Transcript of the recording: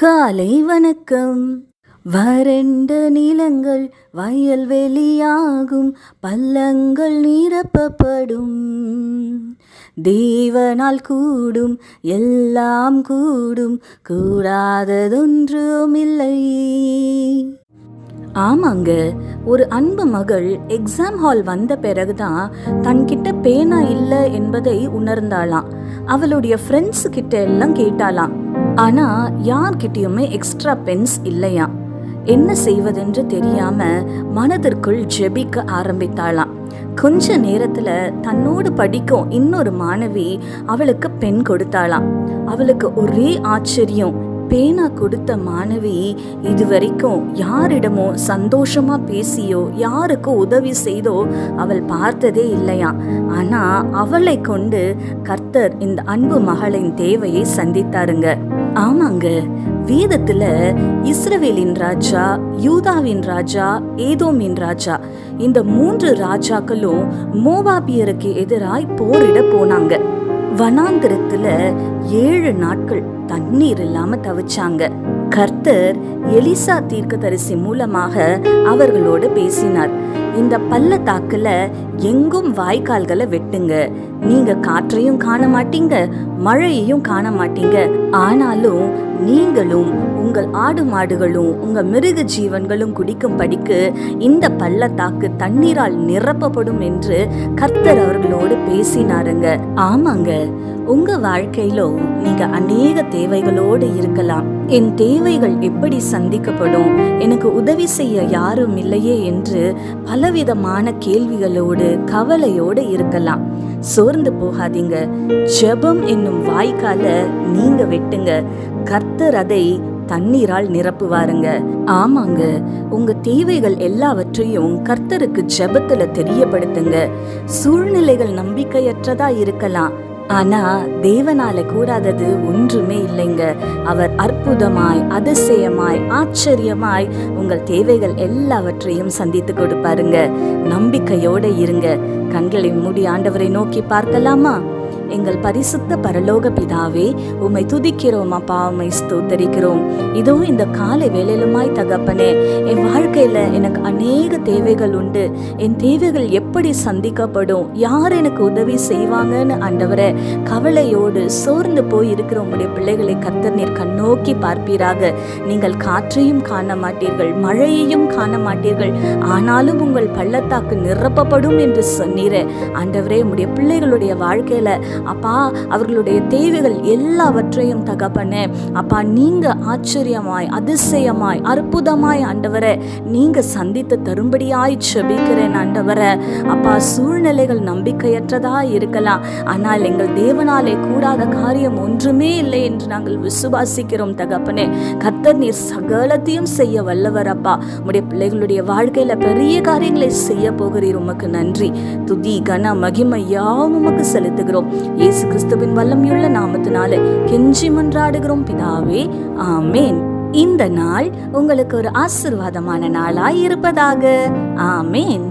காலை வணக்கம். வறண்ட நிலங்கள் வயல்வெளியாகும், பள்ளங்கள் நிரப்பப்படும். தேவனால் கூடும், எல்லாம் கூடும், கூடாததொன்றுமில்லை. ஆமாங்க, ஒரு அன்பு மகள் எக்ஸாம் ஹால் வந்த பிறகுதான் தன்கிட்ட பேனா இல்லை என்பதை உணர்ந்தாளாம். அவளுடைய ஃப்ரெண்ட்ஸு கிட்ட எல்லாம் கேட்டாளாம். ஆனா யார்கிட்டயுமே எக்ஸ்ட்ரா பென்ஸ் இல்லையா. என்ன செய்வதென்று தெரியாம மனதிற்குள் ஜெபிக்க ஆரம்பித்தாளாம். கொஞ்ச நேரத்துல தன்னோடு படிக்கும் இன்னொரு மாணவி அவளுக்கு பென் கொடுத்தாளாம். அவளுக்கு ஒரே ஆச்சரியம். பேனா கொடுத்த மாணவி இதுவரைக்கும் யாரிடமோ சந்தோஷமா பேசியோ யாருக்கும் உதவி செய்தோ அவள் பார்த்ததே இல்லையா. ஆனா அவளை கொண்டு கர்த்தர் இந்த அன்பு மகளின் தேவையை சந்தித்தாருங்க. ஆமாங்க, வேதத்துல இஸ்ரவேலின் ராஜா, யூதாவின் ராஜா, ஏதோமின் ராஜா, இந்த 3 ராஜாக்களும் மோவாபியருக்கு எதிராய் போரிட போனாங்க. வனாந்திரத்துல 7 நாட்கள் தண்ணீர் இல்லாம தவிச்சாங்க. கர்த்தர் எலிசா தீர்க்கதரிசி மூலமாக அவர்களோடு பேசினார். இந்த பள்ளத்தாக்குல எங்கும் வாய்க்கால்களை வெட்டுங்க. நீங்க காற்றையும் காண மாட்டீங்க, மழையையும் காண மாட்டீங்க. ஆனாலும் நீங்களும் உங்கள் ஆடு மாடுகளும் உங்க மிருக ஜீவன்களும் குடிக்கும் படிக்கு இந்த பள்ளத்தாக்கு தண்ணீரால் நிரப்பப்படும் என்று கர்த்தர் அவர்களோடு பேசினாருங்க. ஆமாங்க, உங்க வாழ்க்கையிலோ நீங்க அநேக தேவைகளோடு இருக்கலாம். என் தேவைகள் எப்படி சந்திக்கப்படும், எனக்கு உதவி செய்ய யாரும் இல்லையே என்று பலவிதமான கேள்விகளோடு கவலையோடு இருக்கலாம். சோர்ந்து போகாதீங்க. ஜெபம் என்னும் வாய்க்கால நீங்க வெட்டுங்க, கர்த்தர் அதை தண்ணீரால் நிரப்புவாருங்க. ஆமாங்க, உங்க தேவைகள் எல்லாவற்றையும் கர்த்தருக்கு ஜெபத்துல தெரியப்படுத்துங்க. சூழ்நிலைகள் நம்பிக்கையற்றதா இருக்கலாம், ஆனா தேவனால கூடாதது ஒன்றுமே இல்லைங்க. அவர் அற்புதமாய், அதிசயமாய், ஆச்சரியமாய் உங்கள் தேவைகள் எல்லாவற்றையும் சந்தித்து கொடுப்பாருங்க. நம்பிக்கையோட இருங்க. கண்களை மூடி ஆண்டவரை நோக்கி பார்க்கலாமா? எங்கள் பரிசுத்த பரலோக பிதாவே, உம்மை துதிக்கிறோம் அப்பா, உம்மை ஸ்தோத்தரிக்கிறோம். இதோ இந்த காலை வேளையிலுமாய் தகப்பனே, என் வாழ்க்கையில எனக்கு அநேக தேவைகள் உண்டு. என் தேவைகள் எப்படி சந்திக்கப்படும், யார் எனக்கு உதவி செய்வாங்கன்னு ஆண்டவரே கவலையோடு சோர்ந்து போய் இருக்கிற உங்களுடைய பிள்ளைகளை கர்த்தர் நீர் கண்ணோக்கி பார்ப்பீராக. நீங்கள் காற்றையும் காண மாட்டீர்கள், மழையையும் காண மாட்டீர்கள், ஆனாலும் உங்கள் பள்ளத்தாக்கு நிரப்பப்படும் என்று சொன்னீரே ஆண்டவரே. உங்களுடைய பிள்ளைகளுடைய வாழ்க்கையில அப்பா அவர்களுடைய தேவைகள் எல்லாவற்றையும் தகப்பனே அப்பா நீங்க ஆச்சரியமாய், அதிசயமாய், அற்புதமாய் ஆண்டவரே நீங்க சந்தித்து தரும்படியாய் ஜெபிக்கிறேன் ஆண்டவரே. அப்பா சூழ்நிலைகள் நம்பிக்கையற்றதா இருக்கலாம், ஆனால் எங்கள் தேவனாலே கூடாத காரியம் ஒன்றுமே இல்லை என்று நாங்கள் விசுவாசிக்கிறோம் தகப்பனே. கர்த்தர் நீர் சகலத்தையும் செய்ய வல்லவர் அப்பா. உடைய பிள்ளைகளுடைய வாழ்க்கையில பெரிய காரியங்களை செய்ய போகிறீர். உமக்கு நன்றி, துதி, கன, மகிமை யாவும் உமக்கு செலுத்துகிறோம். இயேசு கிறிஸ்துவின் வல்லமையுள்ள நாமத்தினாலே கெஞ்சி மன்றாடுகிறோம் பிதாவே, ஆமேன். இந்த நாள் உங்களுக்கு ஒரு ஆசீர்வாதமான நாளாய் இருப்பதாக. ஆமேன்.